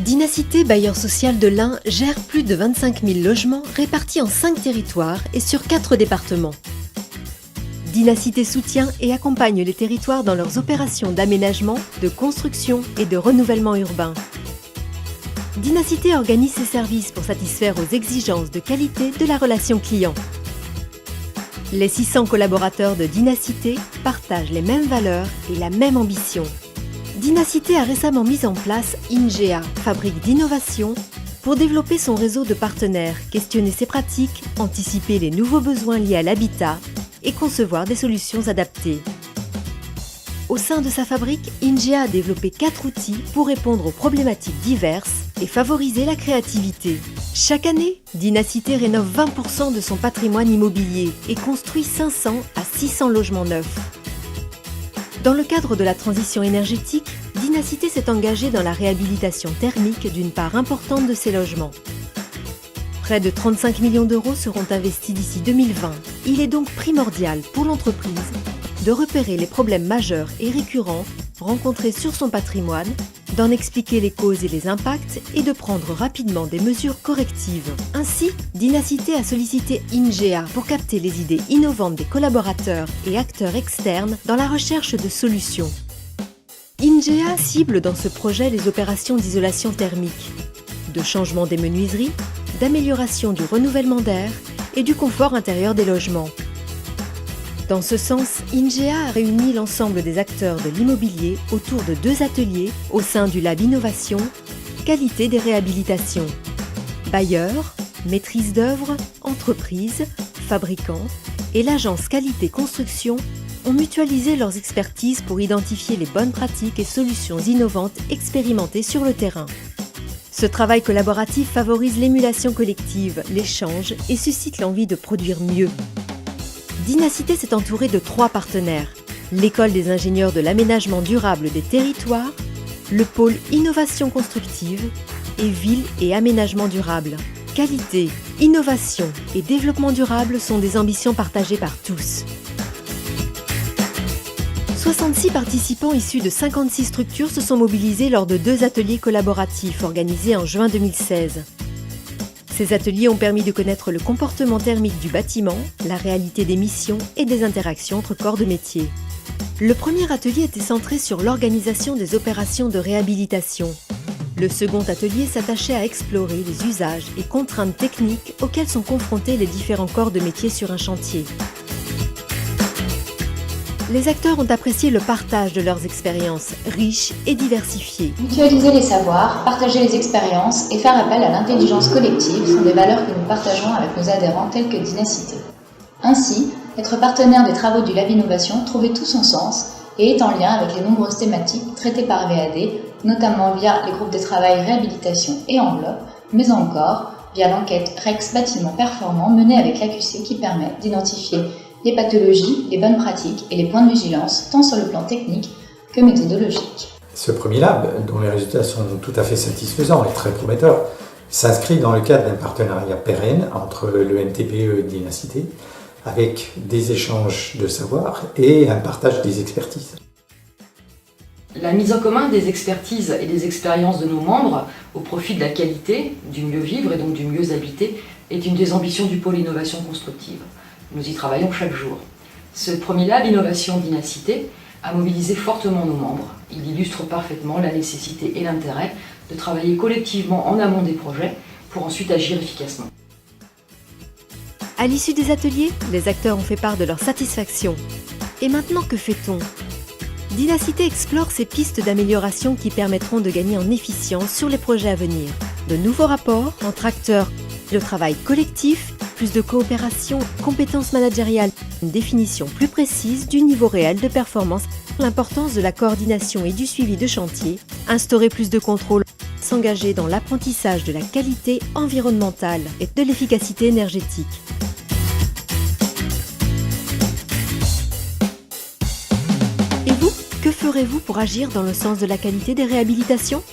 Dynacité bailleur social de l'Ain gère plus de 25 000 logements répartis en 5 territoires et sur 4 départements. Dynacité soutient et accompagne les territoires dans leurs opérations d'aménagement, de construction et de renouvellement urbain. Dynacité organise ses services pour satisfaire aux exigences de qualité de la relation client. Les 600 collaborateurs de Dynacité partagent les mêmes valeurs et la même ambition. Dynacité a récemment mis en place INGEA, fabrique d'innovation, pour développer son réseau de partenaires, questionner ses pratiques, anticiper les nouveaux besoins liés à l'habitat et concevoir des solutions adaptées. Au sein de sa fabrique, INGEA a développé 4 outils pour répondre aux problématiques diverses et favoriser la créativité. Chaque année, Dynacité rénove 20% de son patrimoine immobilier et construit 500 à 600 logements neufs. Dans le cadre de la transition énergétique, Dynacité s'est engagée dans la réhabilitation thermique d'une part importante de ses logements. Près de 35 millions d'euros seront investis d'ici 2020. Il est donc primordial pour l'entreprise de repérer les problèmes majeurs et récurrents rencontrés sur son patrimoine, d'en expliquer les causes et les impacts et de prendre rapidement des mesures correctives. Ainsi, Dynacité a sollicité INGEA pour capter les idées innovantes des collaborateurs et acteurs externes dans la recherche de solutions. INGEA cible dans ce projet les opérations d'isolation thermique, de changement des menuiseries, d'amélioration du renouvellement d'air et du confort intérieur des logements. Dans ce sens, INGEA a réuni l'ensemble des acteurs de l'immobilier autour de 2 ateliers au sein du Lab Innovation, qualité des réhabilitations. Bailleurs, maîtrise d'œuvre, entreprises, fabricants et l'agence Qualité Construction ont mutualisé leurs expertises pour identifier les bonnes pratiques et solutions innovantes expérimentées sur le terrain. Ce travail collaboratif favorise l'émulation collective, l'échange et suscite l'envie de produire mieux. Dynacité s'est entourée de 3 partenaires, l'École des ingénieurs de l'aménagement durable des territoires, le pôle Innovation constructive et Ville et aménagement durable. Qualité, innovation et développement durable sont des ambitions partagées par tous. 66 participants issus de 56 structures se sont mobilisés lors de 2 ateliers collaboratifs organisés en juin 2016. Ces ateliers ont permis de connaître le comportement thermique du bâtiment, la réalité des missions et des interactions entre corps de métier. Le premier atelier était centré sur l'organisation des opérations de réhabilitation. Le second atelier s'attachait à explorer les usages et contraintes techniques auxquelles sont confrontés les différents corps de métier sur un chantier. Les acteurs ont apprécié le partage de leurs expériences, riches et diversifiées. Mutualiser les savoirs, partager les expériences et faire appel à l'intelligence collective sont des valeurs que nous partageons avec nos adhérents tels que Dynacité. Ainsi, être partenaire des travaux du Lab Innovation trouvait tout son sens et est en lien avec les nombreuses thématiques traitées par VAD, notamment via les groupes de travail réhabilitation et enveloppe, mais encore via l'enquête REX Bâtiment Performant menée avec l'AQC qui permet d'identifier les pathologies, les bonnes pratiques et les points de vigilance, tant sur le plan technique que méthodologique. Ce premier lab, dont les résultats sont tout à fait satisfaisants et très prometteurs, s'inscrit dans le cadre d'un partenariat pérenne entre le NTPE et Dynacité, avec des échanges de savoir et un partage des expertises. La mise en commun des expertises et des expériences de nos membres au profit de la qualité, du mieux vivre et donc du mieux habiter est une des ambitions du pôle innovation constructive. Nous y travaillons chaque jour. Ce premier lab Innovation Dynacité a mobilisé fortement nos membres. Il illustre parfaitement la nécessité et l'intérêt de travailler collectivement en amont des projets pour ensuite agir efficacement. À l'issue des ateliers, les acteurs ont fait part de leur satisfaction. Et maintenant, que fait-on ? Dynacité explore ces pistes d'amélioration qui permettront de gagner en efficience sur les projets à venir. De nouveaux rapports entre acteurs, le travail collectif, plus de coopération, compétences managériales, une définition plus précise du niveau réel de performance, l'importance de la coordination et du suivi de chantier, instaurer plus de contrôle, s'engager dans l'apprentissage de la qualité environnementale et de l'efficacité énergétique. Et vous, que ferez-vous pour agir dans le sens de la qualité des réhabilitations ?